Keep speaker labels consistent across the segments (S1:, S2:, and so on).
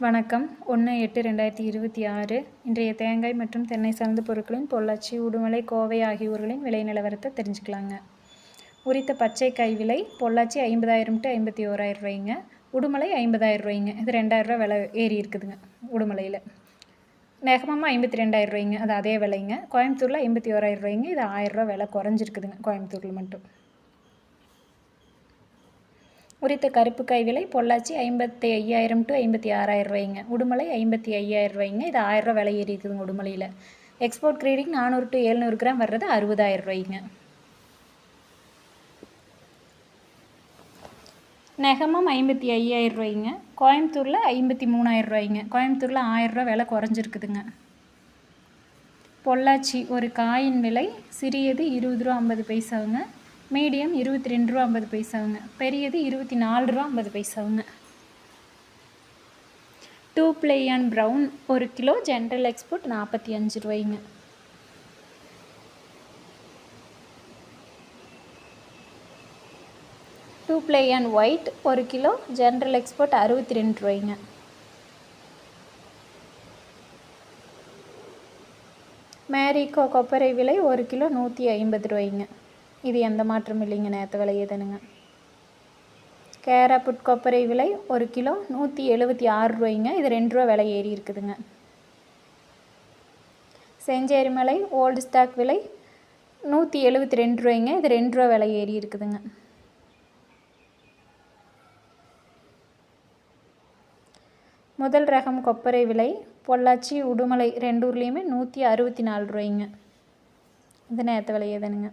S1: வணக்கம். 1/8/2026 இன்றைய தேங்காய் மற்றும் தென்னை சார்ந்த பொருட்களின் பொள்ளாச்சி, உடுமலை, கோவை ஆகிய ஊர்களின் விலை நிலவரத்தை தெரிஞ்சுக்கலாங்க. உரித்த பச்சை காய் விலை பொள்ளாச்சி 50,000 to 51,000 ரூபாய்ங்க. உடுமலை 50,000 ரூபாய்ங்க. இது 2,000 ரூபா விலை ஏறி இருக்குதுங்க உடுமலையில். நெகமமாக 52,000 ரூபாய்ங்க. அது அதே விலைங்க. கோயம்புத்தூரில் 51,000 ரூபாய்ங்க. இது 1,000 ரூபா விலை குறைஞ்சிருக்குதுங்க கோயம்புத்தூரில் மட்டும். உரித்த கருப்பு காய் விலை பொள்ளாச்சி 55,000 to 56,000 ரூபாய்ங்க. உடுமலை 55,000 ரூபாய்ங்க. இது 1,000 ரூபா விலை ஏறி இருக்குதுங்க உடுமலையில். எக்ஸ்போர்ட் கிரேடிங் 400 to 700 கிராம் வர்றது 60,000 ரூபாய்ங்க. நெகமம் 55,000 ரூபாய்ங்க. கோயம்புத்தூரில் 53,000 ரூபாய்ங்க. கோயம்புத்தூரில் 1,000 ரூபா விலை குறைஞ்சிருக்குதுங்க. பொள்ளாச்சி ஒரு காயின் விலை சிறியது 20 ரூபா 50 பைசாவுங்க. மீடியம் 22 ரூபா 50 பைசாவுங்க. பெரியது 24 ரூபா 50 பைசாவுங்க. 2 play and brown 1 kilo general export 45 ரூபாய்ங்க. Two play and white 1 kilo general export 62 ரூபாய்ங்க. மேரிகோ கொப்பரை விலை 1 கிலோ 150 ரூபாய்ங்க. இது எந்த மாற்றம் இல்லைங்க, நேற்று விலையே தானுங்க. கேராப்புட் கொப்பரை விலை 1 கிலோ 176 ரூபாய்ங்க. இது 2 ரூபா விலை ஏறி இருக்குதுங்க. செஞ்சேரி மலை ஓல்டு ஸ்டாக் விலை 172 ரூபாய்ங்க. இது 2 ரூபா விலை ஏறி இருக்குதுங்க. முதல் ரகம் கொப்பரை விலை பொள்ளாச்சி, உடுமலை 2 ஊர்லேயுமே 164 ரூபாய்ங்க. இது நேற்று விலையே தானுங்க.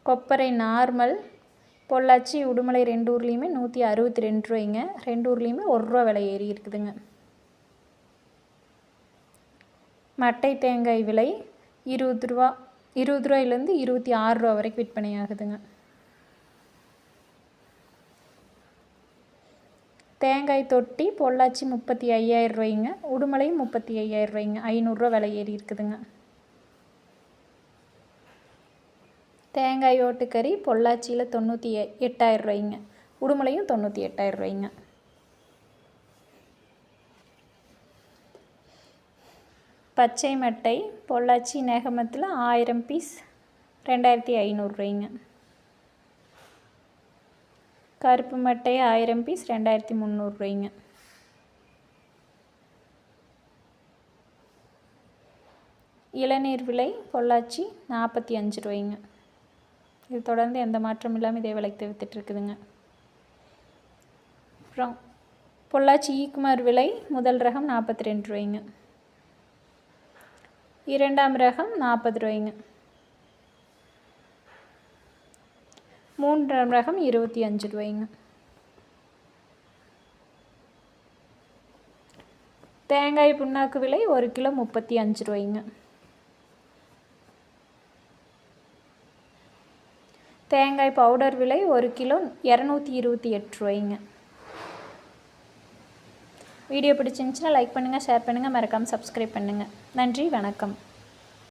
S1: கொப்பரை நார்மல் பொள்ளாச்சி, உடுமலை 2 ஊர்லேயுமே 162 ரூபாய்ங்க. 2 ஊர்லேயுமே 1 ரூபா விலை ஏறி இருக்குதுங்க. மட்டை தேங்காய் விலை 20 ரூபாயிலேருந்து 26 ரூபா வரைக்கும் விற்பனை ஆகுதுங்க. தேங்காய் தொட்டி பொள்ளாச்சி 35,000 ரூபாய்ங்க. உடுமலையும் 35,000 ரூபாய்ங்க. 500 ரூபா விலை ஏறி இருக்குதுங்க. தேங்காய் ஓட்டுக்கறி பொள்ளாச்சியில் 98,000 ரூபாய்ங்க. உடுமலையும் 98,000 ரூபாய்ங்க. பச்சை மட்டை பொள்ளாச்சி நேகமத்தில் 1000 பீஸ் 2,500 ரூபாய்ங்க. கருப்பு மட்டை 1000 பீஸ் 2,300 ரூபாய்ங்க. இளநீர் விலை பொள்ளாச்சி 45 ரூபாய்ங்க. இது தொடர்ந்து எந்த மாற்றம் இல்லாமல் இதே விலைக்கு விற்றுட்டுருக்குதுங்க. அப்புறம் பொள்ளாச்சி ஈக்குமார் விலை முதல் ரகம் 42 ரூபாய்ங்க. இரண்டாம் ரகம் 40 ரூபாய்ங்க. மூன்றாம் ரகம் 25 ரூபாய்ங்க. தேங்காய் புண்ணாக்கு விலை 1 கிலோ 35 ரூபாய்ங்க. தேங்காய் பவுடர் விலை 1 கிலோ 228 ரூபாய்ங்க. வீடியோ பிடிச்சிருந்துச்சுன்னா லைக் பண்ணுங்கள், ஷேர் பண்ணுங்கள், மறக்காமல் சப்ஸ்கிரைப் பண்ணுங்கள். நன்றி, வணக்கம்.